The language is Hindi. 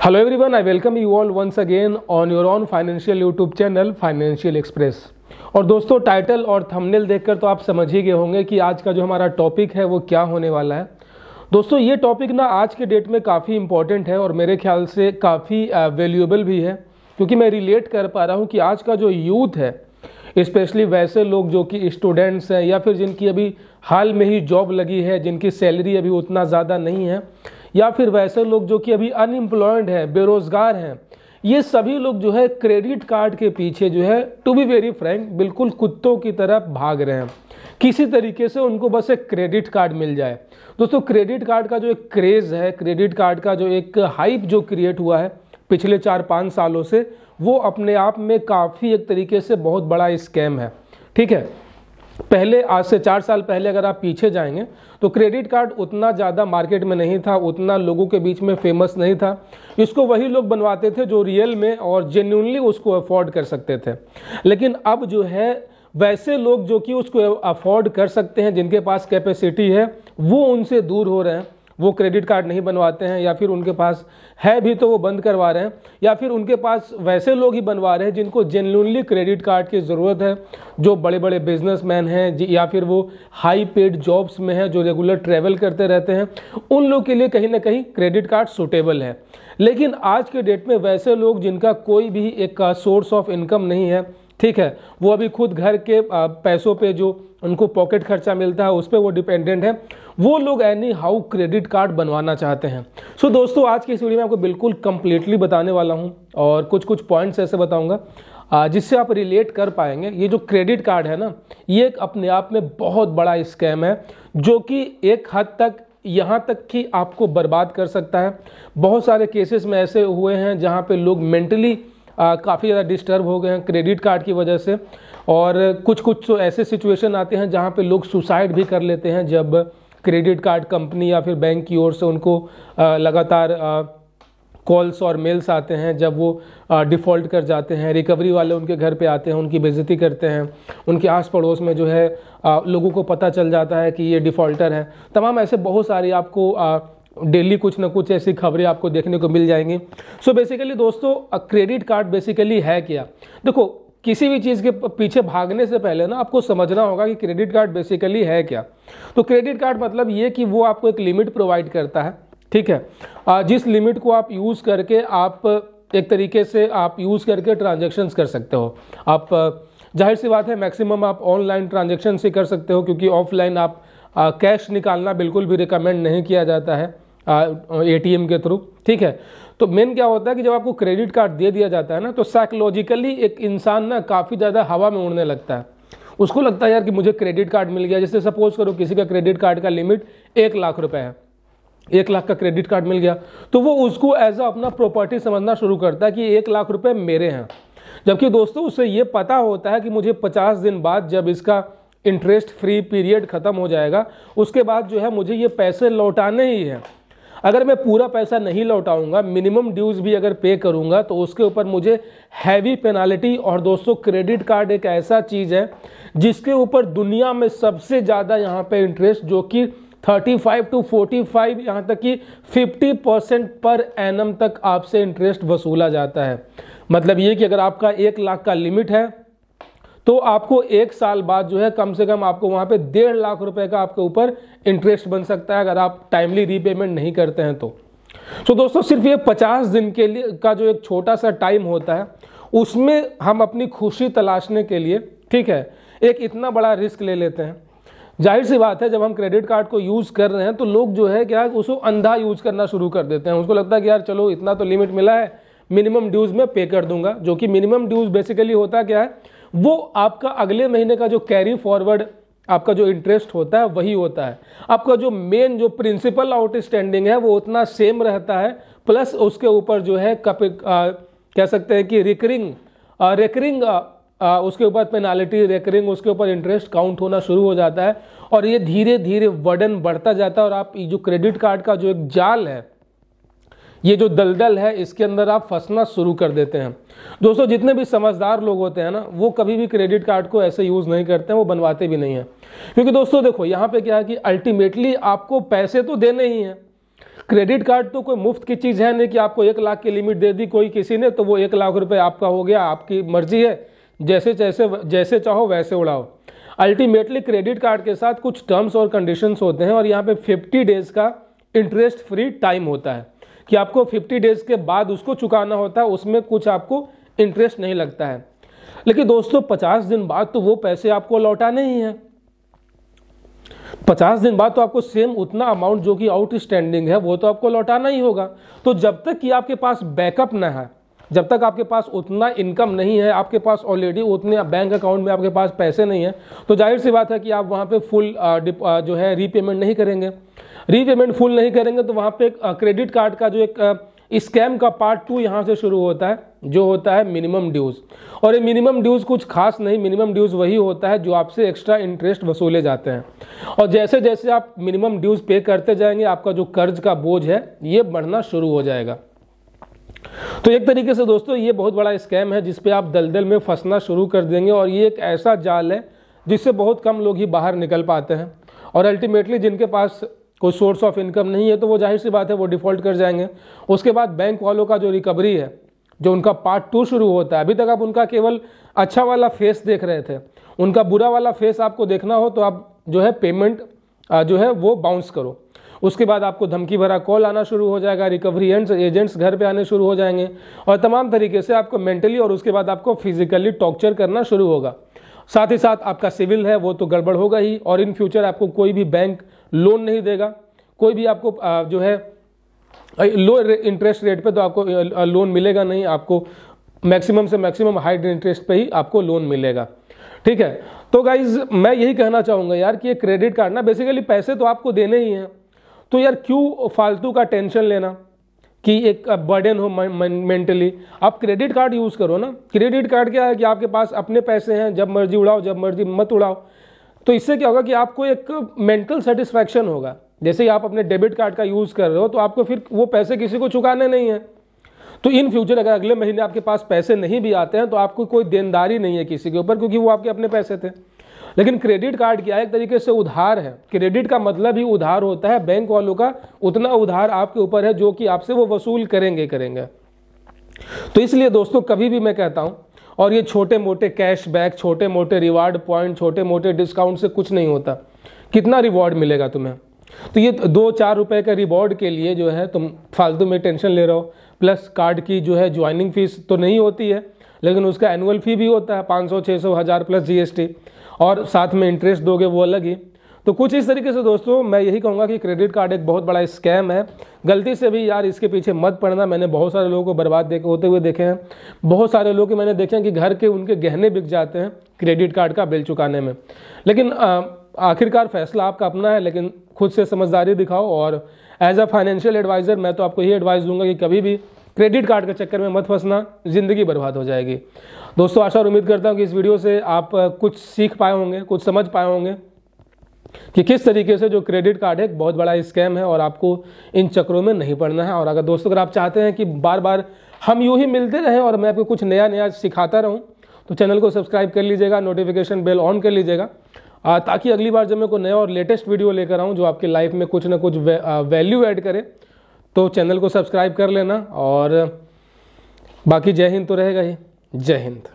Hello everyone, I welcome you all once again on your own financial YouTube channel Financial Express। और दोस्तों टाइटल और थंबनेल देखकर तो आप समझ ही गए होंगे कि आज का जो हमारा टॉपिक है वो क्या होने वाला है। दोस्तों ये टॉपिक ना आज के डेट में काफ़ी इंपॉर्टेंट है और मेरे ख्याल से काफ़ी वैल्यूएबल भी है, क्योंकि मैं रिलेट कर पा रहा हूँ कि आज का जो यूथ है, स्पेशली वैसे लोग जो कि स्टूडेंट्स हैं या फिर जिनकी अभी हाल में ही जॉब लगी है, जिनकी सैलरी अभी उतना ज़्यादा नहीं है, या फिर वैसे लोग जो कि अभी अनएम्प्लॉयड हैं, बेरोज़गार हैं, ये सभी लोग जो है क्रेडिट कार्ड के पीछे जो है टू बी वेरी फ्रैंक बिल्कुल कुत्तों की तरह भाग रहे हैं। किसी तरीके से उनको बस एक क्रेडिट कार्ड मिल जाए। दोस्तों क्रेडिट कार्ड का जो एक क्रेज़ है, क्रेडिट कार्ड का जो एक हाइप जो क्रिएट हुआ है पिछले 4-5 सालों से, वो अपने आप में काफ़ी एक तरीके से बहुत बड़ा स्कैम है। ठीक है, पहले आज से 4 साल पहले अगर आप पीछे जाएंगे तो क्रेडिट कार्ड उतना ज़्यादा मार्केट में नहीं था, उतना लोगों के बीच में फेमस नहीं था। इसको वही लोग बनवाते थे जो रियल में और जेन्युइनली उसको अफोर्ड कर सकते थे। लेकिन अब जो है वैसे लोग जो कि उसको अफोर्ड कर सकते हैं, जिनके पास कैपेसिटी है, वो उनसे दूर हो रहे हैं। वो क्रेडिट कार्ड नहीं बनवाते हैं, या फिर उनके पास है भी तो वो बंद करवा रहे हैं, या फिर उनके पास वैसे लोग ही बनवा रहे हैं जिनको जेन्युइनली क्रेडिट कार्ड की ज़रूरत है, जो बड़े बड़े बिजनेसमैन हैं या फिर वो हाई पेड जॉब्स में हैं, जो रेगुलर ट्रैवल करते रहते हैं। उन लोग के लिए कहीं ना कहीं क्रेडिट कार्ड सूटेबल है। लेकिन आज के डेट में वैसे लोग जिनका कोई भी एक सोर्स ऑफ इनकम नहीं है, ठीक है, वो अभी खुद घर के पैसों पे जो उनको पॉकेट खर्चा मिलता है उस पर वो डिपेंडेंट है, वो लोग एनी हाउ क्रेडिट कार्ड बनवाना चाहते हैं। सो दोस्तों आज की इस वीडियो में आपको बिल्कुल कंप्लीटली बताने वाला हूं और कुछ पॉइंट्स ऐसे बताऊंगा जिससे आप रिलेट कर पाएंगे। ये जो क्रेडिट कार्ड है ना, ये एक अपने आप में बहुत बड़ा स्कैम है, जो कि एक हद तक यहाँ तक कि आपको बर्बाद कर सकता है। बहुत सारे केसेस में ऐसे हुए हैं जहाँ पे लोग मेंटली काफ़ी ज़्यादा डिस्टर्ब हो गए हैं क्रेडिट कार्ड की वजह से, और कुछ तो ऐसे सिचुएशन आते हैं जहाँ पे लोग सुसाइड भी कर लेते हैं जब क्रेडिट कार्ड कंपनी या फिर बैंक की ओर से उनको लगातार कॉल्स और मेल्स आते हैं। जब वो डिफ़ॉल्ट कर जाते हैं, रिकवरी वाले उनके घर पे आते हैं, उनकी बेइज्जती करते हैं, उनके आस पड़ोस में जो है लोगों को पता चल जाता है कि ये डिफ़ॉल्टर है। तमाम ऐसे बहुत सारी आपको डेली कुछ ना कुछ ऐसी खबरें आपको देखने को मिल जाएंगी। सो बेसिकली दोस्तों क्रेडिट कार्ड बेसिकली है क्या? देखो, किसी भी चीज़ के पीछे भागने से पहले ना आपको समझना होगा कि क्रेडिट कार्ड बेसिकली है क्या। तो क्रेडिट कार्ड मतलब ये कि वो आपको एक लिमिट प्रोवाइड करता है, ठीक है, जिस लिमिट को आप यूज़ करके आप एक तरीके से आप यूज़ करके ट्रांजेक्शन्स कर सकते हो। आप जाहिर सी बात है मैक्सिमम आप ऑनलाइन ट्रांजेक्शन से कर सकते हो, क्योंकि ऑफलाइन आप कैश निकालना बिल्कुल भी रिकमेंड नहीं किया जाता है ATM के थ्रू। ठीक है, तो मेन क्या होता है कि जब आपको क्रेडिट कार्ड दे दिया जाता है ना, तो साइकोलॉजिकली एक इंसान ना काफ़ी ज़्यादा हवा में उड़ने लगता है। उसको लगता है यार कि मुझे क्रेडिट कार्ड मिल गया। जैसे सपोज करो किसी का क्रेडिट कार्ड का लिमिट 1 लाख रुपए है, 1 लाख का क्रेडिट कार्ड मिल गया, तो वो उसको एज अ अपना प्रॉपर्टी समझना शुरू करता है कि 1 लाख रुपए मेरे हैं। जबकि दोस्तों उसे ये पता होता है कि मुझे 50 दिन बाद जब इसका इंटरेस्ट फ्री पीरियड ख़त्म हो जाएगा, उसके बाद जो है मुझे ये पैसे लौटाने ही हैं। अगर मैं पूरा पैसा नहीं लौटाऊंगा, मिनिमम ड्यूज भी अगर पे करूंगा, तो उसके ऊपर मुझे हैवी पेनाल्टी। और दोस्तों क्रेडिट कार्ड एक ऐसा चीज़ है जिसके ऊपर दुनिया में सबसे ज़्यादा यहाँ पे इंटरेस्ट, जो कि 35 to 45 यहाँ तक कि 50% पर एनम तक आपसे इंटरेस्ट वसूला जाता है। मतलब ये कि अगर आपका 1 लाख का लिमिट है तो आपको 1 साल बाद जो है कम से कम आपको वहाँ पे 1.5 लाख रुपए का आपके ऊपर इंटरेस्ट बन सकता है, अगर आप टाइमली रीपेमेंट नहीं करते हैं तो। सो दोस्तों सिर्फ ये 50 दिन के लिए का जो एक छोटा सा टाइम होता है, उसमें हम अपनी खुशी तलाशने के लिए, ठीक है, एक इतना बड़ा रिस्क ले लेते हैं। जाहिर सी बात है जब हम क्रेडिट कार्ड को यूज़ कर रहे हैं तो लोग जो है क्या उसको अंधा यूज़ करना शुरू कर देते हैं। उसको लगता है कि यार चलो इतना तो लिमिट मिला है, मिनिमम ड्यूज़ में पे कर दूंगा। जो कि मिनिमम ड्यूज़ बेसिकली होता क्या है, वो आपका अगले महीने का जो कैरी फॉरवर्ड आपका जो इंटरेस्ट होता है वही होता है। आपका जो मेन जो प्रिंसिपल आउटस्टैंडिंग है वो उतना सेम रहता है, प्लस उसके ऊपर जो है कह सकते हैं कि रेकरिंग उसके ऊपर पेनाल्टी, रेकरिंग उसके ऊपर इंटरेस्ट काउंट होना शुरू हो जाता है, और ये धीरे धीरे वर्डन बढ़ता जाता है। और आप जो क्रेडिट कार्ड का जो एक जाल है, ये जो दलदल है, इसके अंदर आप फंसना शुरू कर देते हैं। दोस्तों जितने भी समझदार लोग होते हैं ना, वो कभी भी क्रेडिट कार्ड को ऐसे यूज़ नहीं करते हैं, वो बनवाते भी नहीं हैं। क्योंकि दोस्तों देखो यहाँ पे क्या है कि अल्टीमेटली आपको पैसे तो देने ही हैं, क्रेडिट कार्ड तो कोई मुफ्त की चीज़ है नहीं कि आपको 1 लाख की लिमिट दे दी कोई किसी ने तो वो 1 लाख रुपए आपका हो गया, आपकी मर्जी है, जैसे चाहो वैसे उड़ाओ। अल्टीमेटली क्रेडिट कार्ड के साथ कुछ टर्म्स और कंडीशंस होते हैं और यहाँ पे 50 डेज का इंटरेस्ट फ्री टाइम होता है कि आपको 50 डेज के बाद उसको चुकाना होता है, उसमें कुछ आपको इंटरेस्ट नहीं लगता है। लेकिन दोस्तों 50 दिन बाद तो वो पैसे आपको लौटाने ही हैं। 50 दिन बाद तो आपको सेम उतना अमाउंट जो कि आउटस्टैंडिंग है वो तो आपको लौटाना ही होगा। तो जब तक कि आपके पास बैकअप ना है, जब तक आपके पास उतना इनकम नहीं है, आपके पास ऑलरेडी उतने बैंक अकाउंट में आपके पास पैसे नहीं है, तो जाहिर सी बात है कि आप वहाँ पे फुल जो है रीपेमेंट नहीं करेंगे। रीपेमेंट फुल नहीं करेंगे तो वहाँ पे क्रेडिट कार्ड का जो एक स्कैम का पार्ट 2 यहाँ से शुरू होता है, जो होता है मिनिमम ड्यूज़। और ये मिनिमम ड्यूज़ कुछ खास नहीं, मिनिमम ड्यूज़ वही होता है जो आपसे एक्स्ट्रा इंटरेस्ट वसूले जाते हैं। और जैसे जैसे आप मिनिमम ड्यूज़ पे करते जाएंगे आपका जो कर्ज का बोझ है ये बढ़ना शुरू हो जाएगा। तो एक तरीके से दोस्तों ये बहुत बड़ा स्कैम है जिस पे आप दलदल में फंसना शुरू कर देंगे और ये एक ऐसा जाल है जिससे बहुत कम लोग ही बाहर निकल पाते हैं। और अल्टीमेटली जिनके पास कोई सोर्स ऑफ इनकम नहीं है तो वो जाहिर सी बात है वो डिफ़ॉल्ट कर जाएंगे। उसके बाद बैंक वालों का जो रिकवरी है, जो उनका पार्ट 2 शुरू होता है। अभी तक आप उनका केवल अच्छा वाला फेस देख रहे थे, उनका बुरा वाला फेस आपको देखना हो तो आप जो है पेमेंट जो है वो बाउंस करो। उसके बाद आपको धमकी भरा कॉल आना शुरू हो जाएगा, रिकवरी एजेंट्स घर पे आने शुरू हो जाएंगे और तमाम तरीके से आपको मेंटली और उसके बाद आपको फिजिकली टॉर्चर करना शुरू होगा। साथ ही साथ आपका सिविल है वो तो गड़बड़ होगा ही और इन फ्यूचर आपको कोई भी बैंक लोन नहीं देगा, कोई भी आपको जो है लो इंटरेस्ट रेट पे तो आपको लोन मिलेगा नहीं, आपको मैक्सिमम से मैक्सिमम हाई इंटरेस्ट पे ही आपको लोन मिलेगा। ठीक है, तो गाइज मैं यही कहना चाहूँगा यार कि ये क्रेडिट कार्ड ना बेसिकली पैसे तो आपको देने ही हैं, तो यार क्यों फालतू का टेंशन लेना कि एक बर्डन हो मेंटली। आप क्रेडिट कार्ड यूज़ करो ना। क्रेडिट कार्ड क्या है कि आपके पास अपने पैसे हैं, जब मर्जी उड़ाओ, जब मर्जी मत उड़ाओ। तो इससे क्या होगा कि आपको एक मेंटल सेटिस्फैक्शन होगा। जैसे ही आप अपने डेबिट कार्ड का यूज़ कर रहे हो तो आपको फिर वो पैसे किसी को चुकाने नहीं है। तो इन फ्यूचर अगर अगले महीने आपके पास पैसे नहीं भी आते हैं तो आपको कोई देनदारी नहीं है किसी के ऊपर, क्योंकि वो आपके अपने पैसे थे। लेकिन क्रेडिट कार्ड क्या है, एक तरीके से उधार है। क्रेडिट का मतलब ही उधार होता है, बैंक वालों का उतना उधार आपके ऊपर है जो कि आपसे वो वसूल करेंगे। तो इसलिए दोस्तों कभी भी मैं कहता हूँ, और ये छोटे मोटे कैशबैक, छोटे मोटे रिवार्ड पॉइंट, छोटे मोटे डिस्काउंट से कुछ नहीं होता। कितना रिवॉर्ड मिलेगा तुम्हें? तो ये 2-4 रुपए का रिवॉर्ड के लिए जो है तुम फालतू में टेंशन ले रहे हो। प्लस कार्ड की जो है ज्वाइनिंग फीस तो नहीं होती है, लेकिन उसका एनुअल फी भी होता है 500, 600, 1000 प्लस GST, और साथ में इंटरेस्ट दोगे वो अलग ही। तो कुछ इस तरीके से दोस्तों मैं यही कहूँगा कि क्रेडिट कार्ड एक बहुत बड़ा स्कैम है। गलती से भी यार इसके पीछे मत पड़ना। मैंने बहुत सारे लोगों को बर्बाद होते हुए देखे हैं। बहुत सारे लोग मैंने देखे हैं कि घर के उनके गहने बिक जाते हैं क्रेडिट कार्ड का बिल चुकाने में। लेकिन आखिरकार फैसला आपका अपना है, लेकिन खुद से समझदारी दिखाओ। और एज अ फाइनेंशियल एडवाइज़र मैं तो आपको यही एडवाइस दूंगा कि कभी भी क्रेडिट कार्ड के चक्कर में मत फंसना, ज़िंदगी बर्बाद हो जाएगी। दोस्तों आशा और उम्मीद करता हूँ कि इस वीडियो से आप कुछ सीख पाए होंगे, कुछ समझ पाए होंगे कि किस तरीके से जो क्रेडिट कार्ड है एक बहुत बड़ा स्कैम है और आपको इन चक्रों में नहीं पड़ना है। और अगर दोस्तों अगर आप चाहते हैं कि बार बार हम यूँ ही मिलते रहें और मैं आपको कुछ नया सिखाता रहूँ तो चैनल को सब्सक्राइब कर लीजिएगा, नोटिफिकेशन बेल ऑन कर लीजिएगा, ताकि अगली बार जब मैं कोई नया और लेटेस्ट वीडियो लेकर आऊँ जो आपकी लाइफ में कुछ ना कुछ वैल्यू ऐड करे, तो चैनल को सब्सक्राइब कर लेना। और बाकी जय हिंद तो रहेगा ही। जय हिंद।